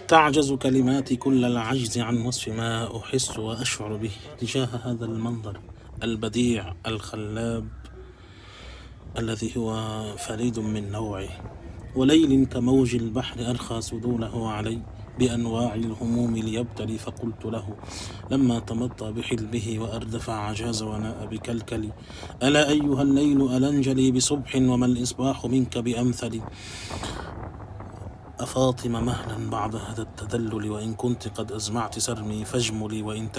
تعجز كلماتي كل العجز عن وصف ما أحس وأشعر به تجاه هذا المنظر البديع الخلاب الذي هو فريد من نوعه، وليل كموج البحر أرخى سدوله علي بأنواع الهموم ليبتلي. فقلت له لما تمطى بحلبه وأردف عجاز وناء بكلكلي: ألا أيها الليل ألنجلي بصبح وما الإصباح منك بأمثل؟ أفاطم مهلا بعد هذا التدلل، وإن كنت قد أزمعت سرمي فاجملي، وإن